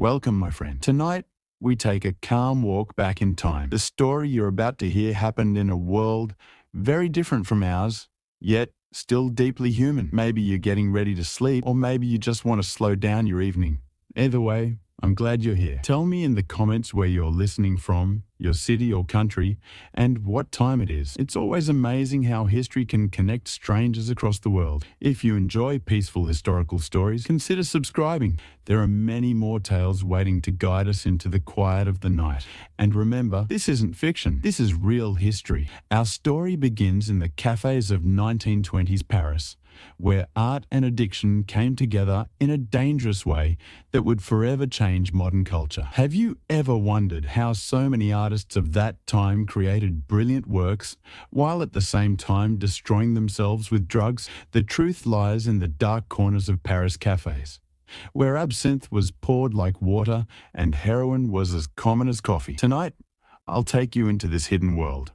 Welcome, my friend. Tonight, we take a calm walk back in time. The story you're about to hear happened in a world very different from ours, yet still deeply human. Maybe you're getting ready to sleep, or maybe you just want to slow down your evening. Either way, I'm glad you're here. Tell me in the comments where you're listening from, your city or country, and what time it is. It's always amazing how history can connect strangers across the world. If you enjoy peaceful historical stories, consider subscribing. There are many more tales waiting to guide us into the quiet of the night. And remember, this isn't fiction. This is real history. Our story begins in the cafes of 1920s Paris, where art and addiction came together in a dangerous way that would forever change modern culture. Have you ever wondered how so many artists of that time created brilliant works while at the same time destroying themselves with drugs? The truth lies in the dark corners of Paris cafes, where absinthe was poured like water and heroin was as common as coffee. Tonight, I'll take you into this hidden world,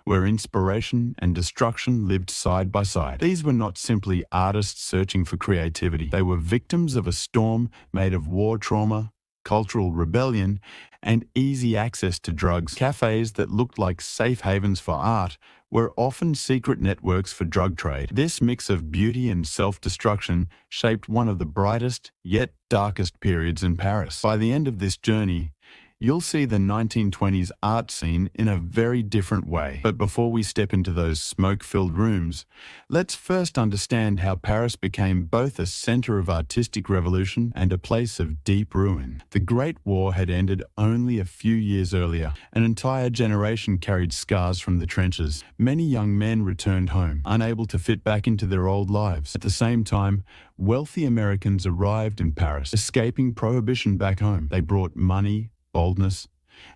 where inspiration and destruction lived side by side. These were not simply artists searching for creativity. They were victims of a storm made of war trauma, cultural rebellion, and easy access to drugs. Cafes that looked like safe havens for art were often secret networks for drug trade. This mix of beauty and self-destruction shaped one of the brightest yet darkest periods in Paris. By the end of this journey, you'll see the 1920s art scene in a very different way. But before we step into those smoke-filled rooms, let's first understand how Paris became both a center of artistic revolution and a place of deep ruin. The Great War had ended only a few years earlier. An entire generation carried scars from the trenches. Many young men returned home, unable to fit back into their old lives. At the same time, wealthy Americans arrived in Paris, escaping prohibition back home. They brought money, boldness,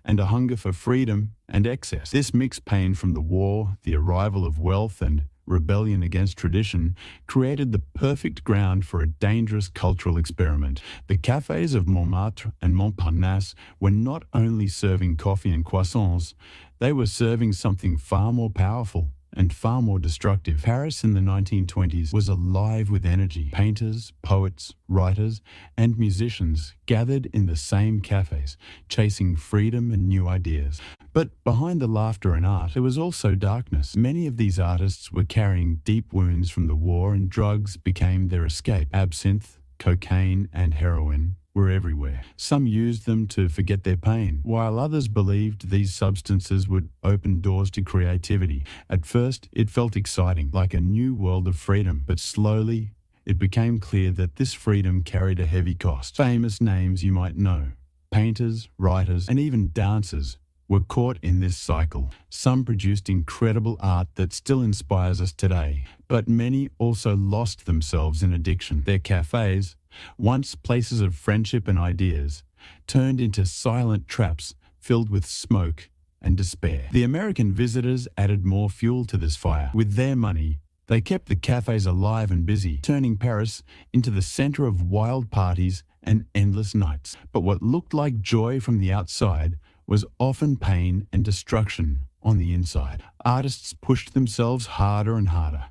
and a hunger for freedom and excess. This mixed pain from the war, the arrival of wealth, and rebellion against tradition created the perfect ground for a dangerous cultural experiment. The cafes of Montmartre and Montparnasse were not only serving coffee and croissants, they were serving something far more powerful and far more destructive. Paris in the 1920s was alive with energy. Painters, poets, writers, and musicians gathered in the same cafes, chasing freedom and new ideas. But behind the laughter and art, there was also darkness. Many of these artists were carrying deep wounds from the war, and drugs became their escape. Absinthe, cocaine, and heroin were everywhere. Some used them to forget their pain, while others believed these substances would open doors to creativity. At first, it felt exciting, like a new world of freedom, but slowly, it became clear that this freedom carried a heavy cost. Famous names you might know, painters, writers, and even dancers, were caught in this cycle. Some produced incredible art that still inspires us today, but many also lost themselves in addiction. Their cafes, once places of friendship and ideas, turned into silent traps filled with smoke and despair. The American visitors added more fuel to this fire. With their money, they kept the cafes alive and busy, turning Paris into the center of wild parties and endless nights. But what looked like joy from the outside was often pain and destruction on the inside. Artists pushed themselves harder and harder,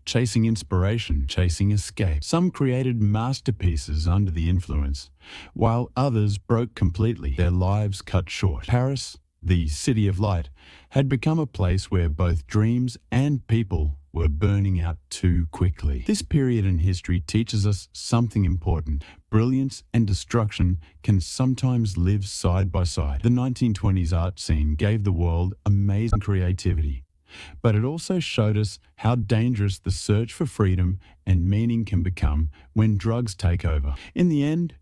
chasing inspiration, chasing escape. Some created masterpieces under the influence, while others broke completely, their lives cut short. Paris, the city of light, had become a place where both dreams and people were burning out too quickly. This period in history teaches us something important. Brilliance and destruction can sometimes live side by side. The 1920s art scene gave the world amazing creativity, but it also showed us how dangerous the search for freedom and meaning can become when drugs take over. In the end,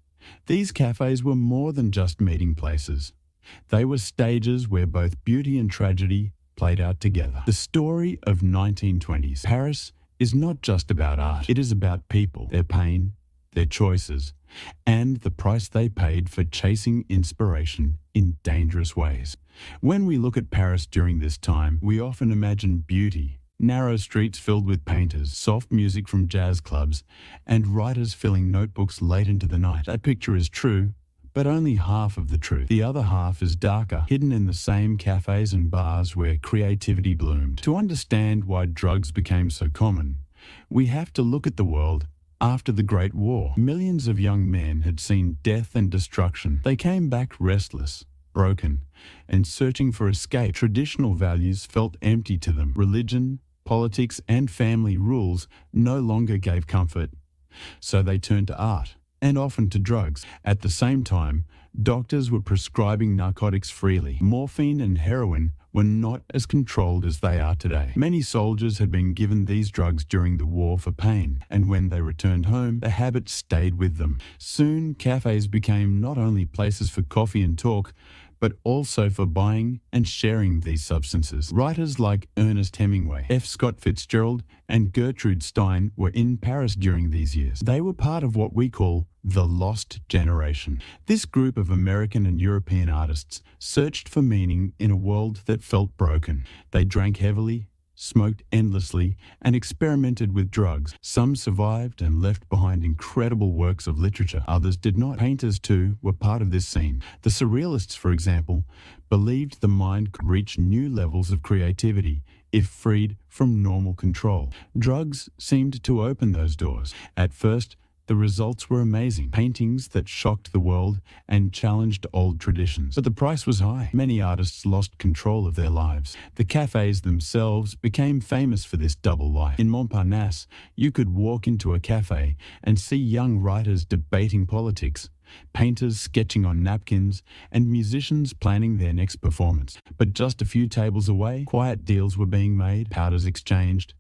these cafes were more than just meeting places. They were stages where both beauty and tragedy played out together. The story of 1920s Paris is not just about art. It is about people, their pain, their choices, and the price they paid for chasing inspiration in dangerous ways. When we look at Paris during this time, we often imagine beauty, narrow streets filled with painters, soft music from jazz clubs, and writers filling notebooks late into the night. That picture is true, but only half of the truth. The other half is darker, hidden in the same cafes and bars where creativity bloomed. To understand why drugs became so common, we have to look at the world After the Great War, millions of young men had seen death and destruction. They came back restless, broken, and searching for escape. Traditional values felt empty to them. Religion, politics, and family rules no longer gave comfort. So they turned to art, and often to drugs. At the same time, doctors were prescribing narcotics freely. Morphine and heroin were not as controlled as they are today. Many soldiers had been given these drugs during the war for pain, and when they returned home, the habit stayed with them. Soon, cafes became not only places for coffee and talk, but also for buying and sharing these substances. Writers like Ernest Hemingway, F. Scott Fitzgerald, and Gertrude Stein were in Paris during these years. They were part of what we call the Lost Generation. This group of American and European artists searched for meaning in a world that felt broken. They drank heavily, smoked endlessly, and experimented with drugs. Some survived and left behind incredible works of literature. Others did not. Painters, too, were part of this scene. The surrealists, for example, believed the mind could reach new levels of creativity if freed from normal control. Drugs seemed to open those doors. At first, the results were amazing, paintings that shocked the world and challenged old traditions. But the price was high. Many artists lost control of their lives. The cafes themselves became famous for this double life. In Montparnasse, you could walk into a cafe and see young writers debating politics, painters sketching on napkins, and musicians planning their next performance. But just a few tables away, quiet deals were being made, powders exchanged,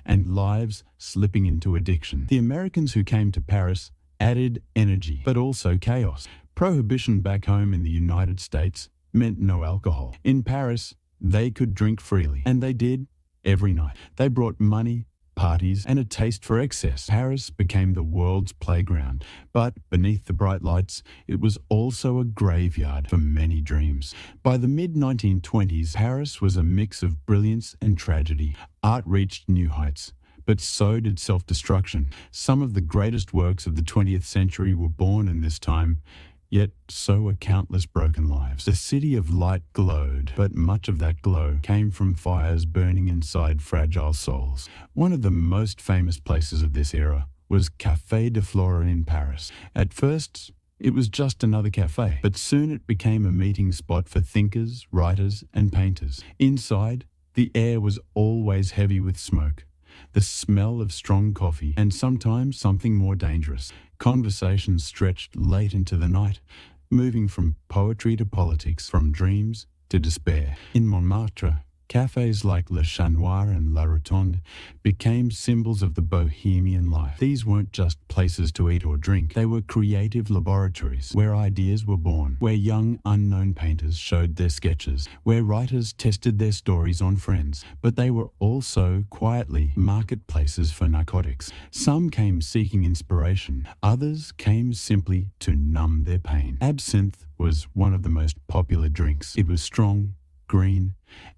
and lives slipping into addiction. The Americans who came to Paris added energy, but also chaos. Prohibition back home in the United States meant no alcohol. In Paris, they could drink freely, and they did every night. They brought money, parties, and a taste for excess. Paris became the world's playground, but beneath the bright lights, it was also a graveyard for many dreams. By the mid-1920s, Paris was a mix of brilliance and tragedy. Art reached new heights, but so did self-destruction. Some of the greatest works of the 20th century were born in this time, yet so were countless broken lives. The city of light glowed, but much of that glow came from fires burning inside fragile souls. One of the most famous places of this era was Café de Flore in Paris. At first, it was just another cafe, but soon it became a meeting spot for thinkers, writers, and painters. Inside, the air was always heavy with smoke, the smell of strong coffee, and sometimes something more dangerous. Conversations stretched late into the night, moving from poetry to politics, from dreams to despair. In Montmartre, cafes like Le Chat Noir and La Rotonde became symbols of the bohemian life. These weren't just places to eat or drink. They were creative laboratories where ideas were born, where young, unknown painters showed their sketches, where writers tested their stories on friends. But they were also, quietly, marketplaces for narcotics. Some came seeking inspiration. Others came simply to numb their pain. Absinthe was one of the most popular drinks. It was strong, green,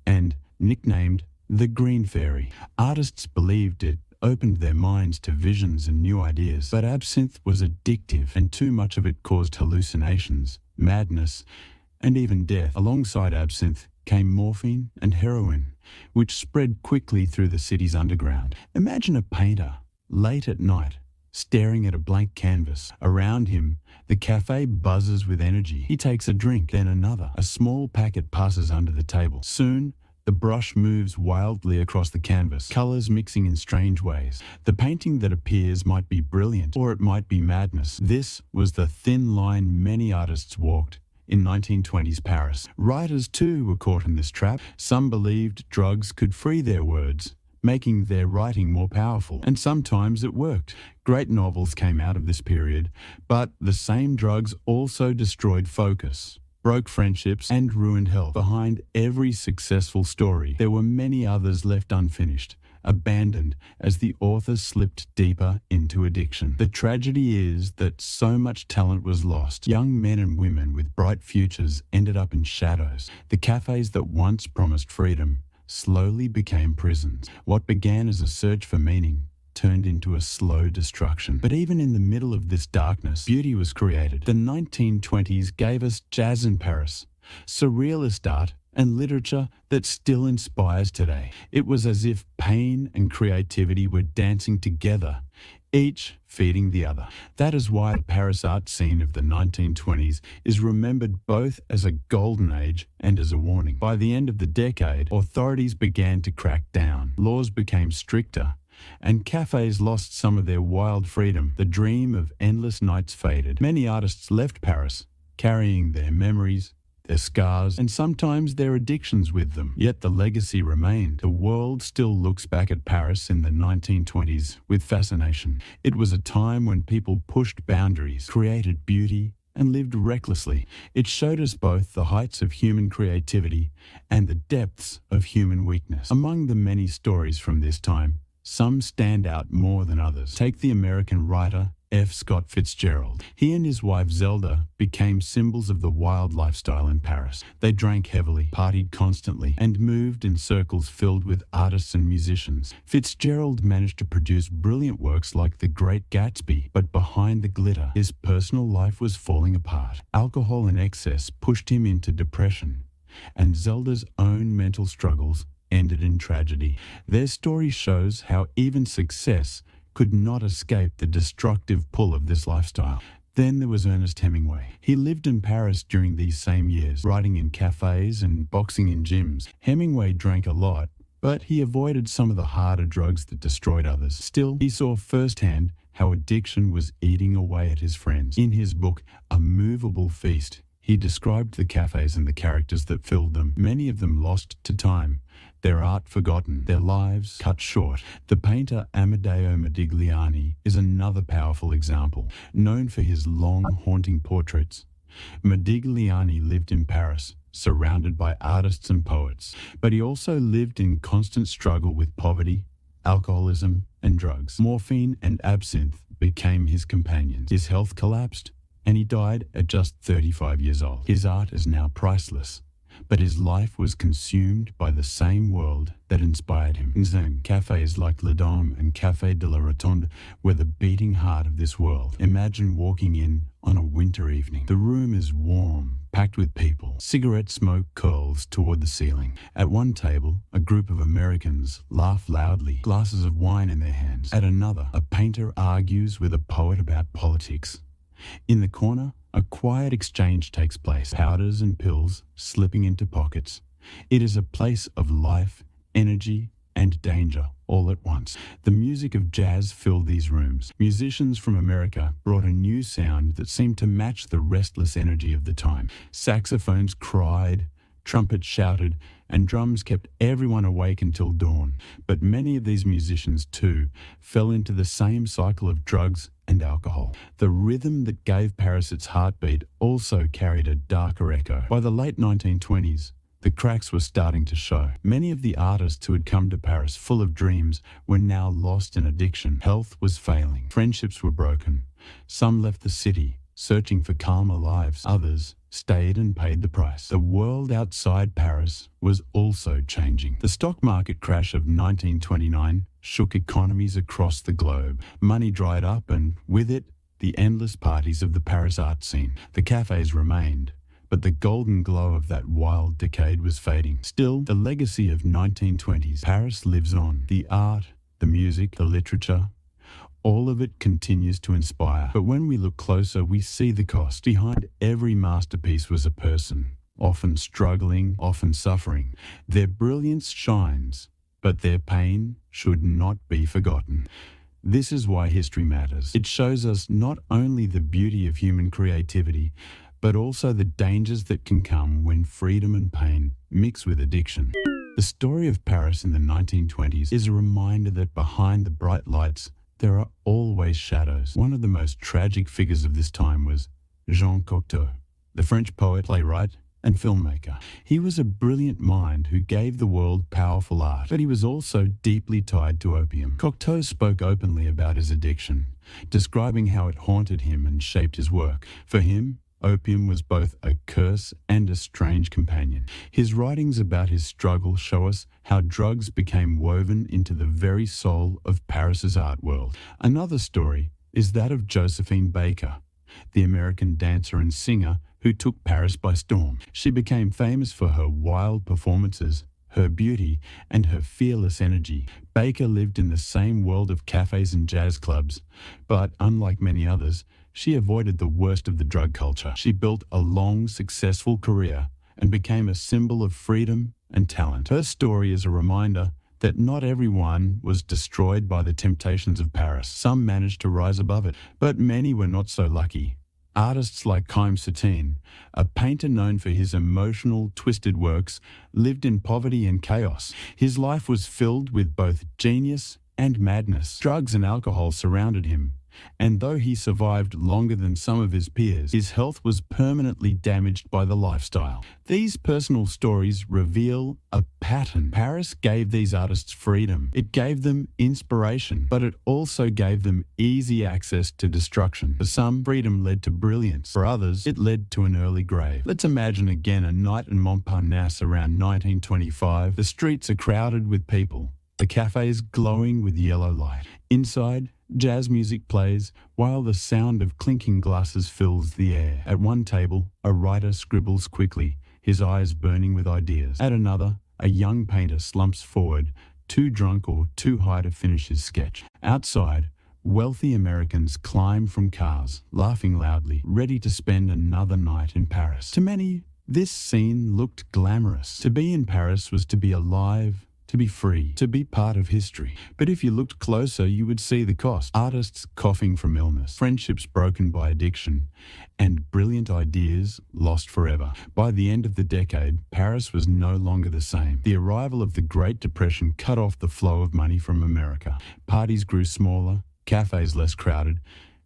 and nicknamed the Green Fairy. Artists believed it opened their minds to visions and new ideas. But absinthe was addictive, and too much of it caused hallucinations, madness, and even death. Alongside absinthe came morphine and heroin, which spread quickly through the city's underground. Imagine a painter, late at night, staring at a blank canvas. Around him, the cafe buzzes with energy. He takes a drink, then another. A small packet passes under the table. Soon, the brush moves wildly across the canvas, colors mixing in strange ways. The painting that appears might be brilliant, or it might be madness. This was the thin line many artists walked in 1920s Paris. Writers, too, were caught in this trap. Some believed drugs could free their words, making their writing more powerful. And sometimes it worked. Great novels came out of this period, but the same drugs also destroyed focus, broke friendships, and ruined health. Behind every successful story, there were many others left unfinished, abandoned as the author slipped deeper into addiction. The tragedy is that so much talent was lost. Young men and women with bright futures ended up in shadows. The cafes that once promised freedom slowly became prisons. What began as a search for meaning turned into a slow destruction. But even in the middle of this darkness, beauty was created. The 1920s gave us jazz in Paris, surrealist art, and literature that still inspires today. It was as if pain and creativity were dancing together each feeding the other. That is why the Paris art scene of the 1920s is remembered both as a golden age and as a warning. By the end of the decade, authorities began to crack down. Laws became stricter, and cafes lost some of their wild freedom. The dream of endless nights faded. Many artists left Paris, carrying their memories, their scars, and sometimes their addictions with them. Yet the legacy remained. The world still looks back at Paris in the 1920s with fascination. It was a time when people pushed boundaries, created beauty, and lived recklessly. It showed us both the heights of human creativity and the depths of human weakness. Among the many stories from this time, some stand out more than others. Take the American writer F. Scott Fitzgerald. He and his wife Zelda became symbols of the wild lifestyle in Paris. They drank heavily, partied constantly, and moved in circles filled with artists and musicians. Fitzgerald managed to produce brilliant works like The Great Gatsby, but behind the glitter, his personal life was falling apart. Alcohol and excess pushed him into depression, and Zelda's own mental struggles ended in tragedy. Their story shows how even success could not escape the destructive pull of this lifestyle. Then there was Ernest Hemingway. He lived in Paris during these same years, writing in cafes and boxing in gyms. Hemingway drank a lot, but he avoided some of the harder drugs that destroyed others. Still, he saw firsthand how addiction was eating away at his friends. In his book, A Movable Feast, he described the cafes and the characters that filled them, many of them lost to time, their art forgotten, their lives cut short. The painter Amedeo Modigliani is another powerful example. Known for his long, haunting portraits, Modigliani lived in Paris, surrounded by artists and poets, but he also lived in constant struggle with poverty, alcoholism, and drugs. Morphine and absinthe became his companions. His health collapsed, and he died at just 35 years old. His art is now priceless, but his life was consumed by the same world that inspired him. In Zen, cafes like Le Dôme and Café de la Rotonde were the beating heart of this world. Imagine walking in on a winter evening. The room is warm, packed with people. Cigarette smoke curls toward the ceiling. At one table, a group of Americans laugh loudly, glasses of wine in their hands. At another, a painter argues with a poet about politics. In the corner, a quiet exchange takes place, powders and pills slipping into pockets. It is a place of life, energy, and danger all at once. The music of jazz filled these rooms. Musicians from America brought a new sound that seemed to match the restless energy of the time. Saxophones cried, trumpets shouted, and drums kept everyone awake until dawn. But many of these musicians, too, fell into the same cycle of drugs and alcohol. The rhythm that gave Paris its heartbeat also carried a darker echo. By the late 1920s, the cracks were starting to show. Many of the artists who had come to Paris full of dreams were now lost in addiction. Health was failing. Friendships were broken. Some left the city, searching for calmer lives. Others stayed and paid the price. The world outside Paris was also changing. The stock market crash of 1929 shook economies across the globe. Money dried up, and with it, the endless parties of the Paris art scene. The cafes remained, but the golden glow of that wild decade was fading. Still, the legacy of 1920s Paris lives on. The art, the music, the literature, all of it continues to inspire. But when we look closer, we see the cost. Behind every masterpiece was a person, often struggling, often suffering. Their brilliance shines, but their pain should not be forgotten. This is why history matters. It shows us not only the beauty of human creativity, but also the dangers that can come when freedom and pain mix with addiction. The story of Paris in the 1920s is a reminder that behind the bright lights, there are always shadows. One of the most tragic figures of this time was Jean Cocteau, the French poet, playwright, and filmmaker. He was a brilliant mind who gave the world powerful art, but he was also deeply tied to opium. Cocteau spoke openly about his addiction, describing how it haunted him and shaped his work. For him, opium was both a curse and a strange companion. His writings about his struggle show us how drugs became woven into the very soul of Paris's art world. Another story is that of Josephine Baker, the American dancer and singer who took Paris by storm. She became famous for her wild performances, her beauty, and her fearless energy. Baker lived in the same world of cafes and jazz clubs, but unlike many others, she avoided the worst of the drug culture. She built a long, successful career and became a symbol of freedom and talent. Her story is a reminder that not everyone was destroyed by the temptations of Paris. Some managed to rise above it, but many were not so lucky. Artists like Chaim Soutine, a painter known for his emotional, twisted works, lived in poverty and chaos. His life was filled with both genius and madness. Drugs and alcohol surrounded him, and though he survived longer than some of his peers, his health was permanently damaged by the lifestyle. These personal stories reveal a pattern. Paris gave these artists freedom. It gave them inspiration, but it also gave them easy access to destruction. For some, freedom led to brilliance. For others, it led to an early grave. Let's imagine again a night in Montparnasse around 1925. The streets are crowded with people, the cafes glowing with yellow light. Inside, jazz music plays while the sound of clinking glasses fills the air. At one table, a writer scribbles quickly, his eyes burning with ideas. At another, a young painter slumps forward, too drunk or too high to finish his sketch. Outside, wealthy Americans climb from cars, laughing loudly, ready to spend another night in Paris. To many, this scene looked glamorous. To be in Paris was to be alive, to be free, to be part of history. But if you looked closer, you would see the cost. Artists coughing from illness, friendships broken by addiction, and brilliant ideas lost forever. By the end of the decade, Paris was no longer the same. The arrival of the Great Depression cut off the flow of money from America. Parties grew smaller, cafes less crowded.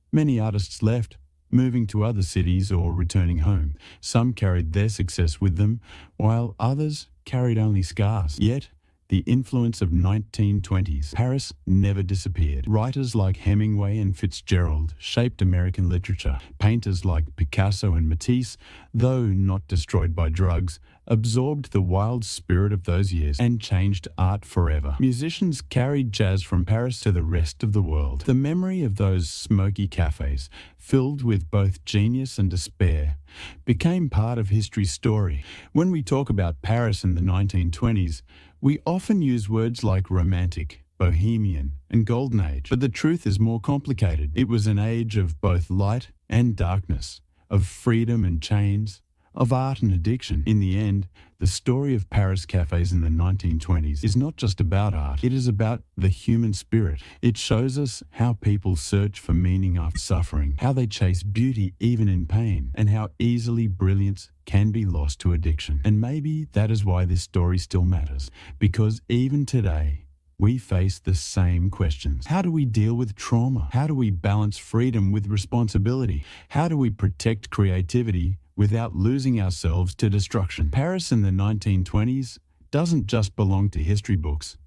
Many artists left, moving to other cities or returning home. Some carried their success with them, while others carried only scars. Yet, the influence of 1920s Paris never disappeared. Writers like Hemingway and Fitzgerald shaped American literature. Painters like Picasso and Matisse, though not destroyed by drugs, absorbed the wild spirit of those years and changed art forever. Musicians carried jazz from Paris to the rest of the world. The memory of those smoky cafes, filled with both genius and despair, became part of history's story. When we talk about Paris in the 1920s, we often use words like romantic, bohemian, and golden age, but the truth is more complicated. It was an age of both light and darkness, of freedom and chains, of art and addiction. In the end, the story of Paris cafes in the 1920s is not just about art, it is about the human spirit. It shows us how people search for meaning after suffering, how they chase beauty even in pain, and how easily brilliance can be lost to addiction. And maybe that is why this story still matters, because even today, we face the same questions. How do we deal with trauma? How do we balance freedom with responsibility? How do we protect creativity without losing ourselves to destruction? Paris in the 1920s doesn't just belong to history books.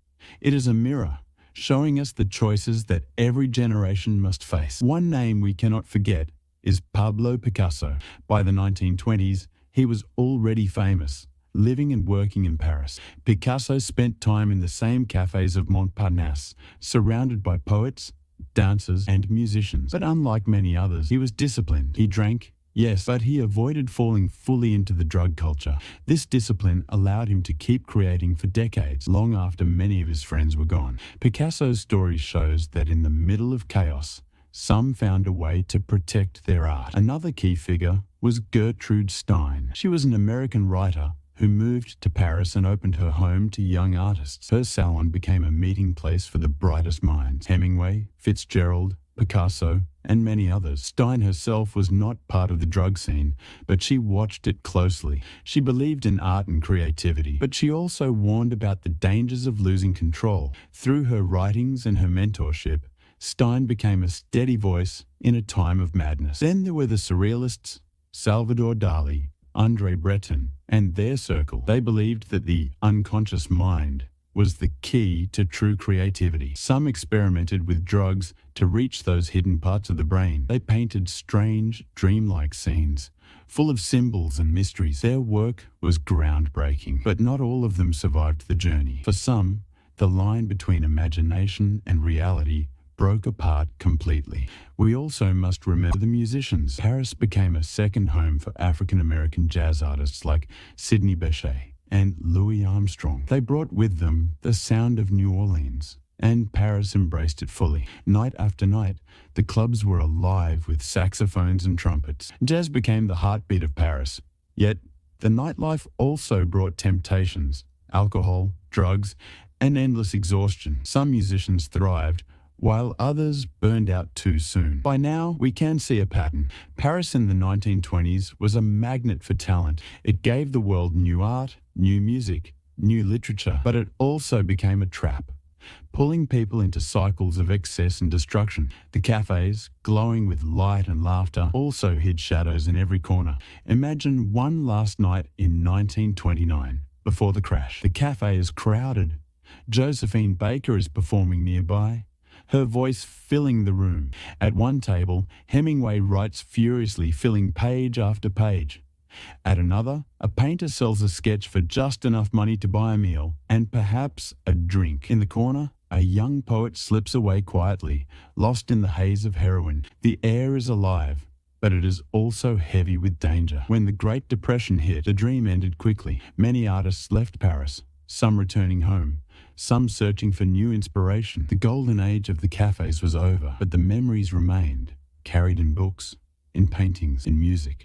It is a mirror, showing us the choices that every generation must face. One name we cannot forget is Pablo Picasso. By the 1920s, he was already famous, living and working in Paris. Picasso spent time in the same cafes of Montparnasse, surrounded by poets, dancers, and musicians. But unlike many others, he was disciplined. He drank, yes, but he avoided falling fully into the drug culture. This discipline allowed him to keep creating for decades, long after many of his friends were gone. Picasso's story shows that in the middle of chaos, some found a way to protect their art. Another key figure was Gertrude Stein. She was an American writer who moved to Paris and opened her home to young artists. Her salon became a meeting place for the brightest minds: Hemingway, Fitzgerald, Picasso, and many others. Stein herself was not part of the drug scene, but she watched it closely. She believed in art and creativity, but she also warned about the dangers of losing control. Through her writings and her mentorship, Stein became a steady voice in a time of madness. Then there were the surrealists, Salvador Dali, André Breton, and their circle. They believed that the unconscious mind was the key to true creativity. Some experimented with drugs to reach those hidden parts of the brain. They painted strange, dreamlike scenes, full of symbols and mysteries. Their work was groundbreaking, but not all of them survived the journey. For some, the line between imagination and reality broke apart completely. We also must remember the musicians. Paris became a second home for African-American jazz artists like Sidney Bechet and Louis Armstrong. They brought with them the sound of New Orleans, and Paris embraced it fully. Night after night, the clubs were alive with saxophones and trumpets. Jazz became the heartbeat of Paris. Yet, the nightlife also brought temptations, alcohol, drugs, and endless exhaustion. Some musicians thrived, while others burned out too soon. By now, we can see a pattern. Paris in the 1920s was a magnet for talent. It gave the world new art, new music, new literature, but it also became a trap, pulling people into cycles of excess and destruction. The cafes, glowing with light and laughter, also hid shadows in every corner. Imagine one last night in 1929, before the crash. The cafe is crowded. Josephine Baker is performing nearby, her voice filling the room. At one table, Hemingway writes furiously, filling page after page. At another, a painter sells a sketch for just enough money to buy a meal and perhaps a drink. In the corner, a young poet slips away quietly, lost in the haze of heroin. The air is alive, but it is also heavy with danger. When the Great Depression hit, the dream ended quickly. Many artists left Paris, some returning home, some searching for new inspiration. The golden age of the cafes was over, but the memories remained, carried in books, in paintings, in music.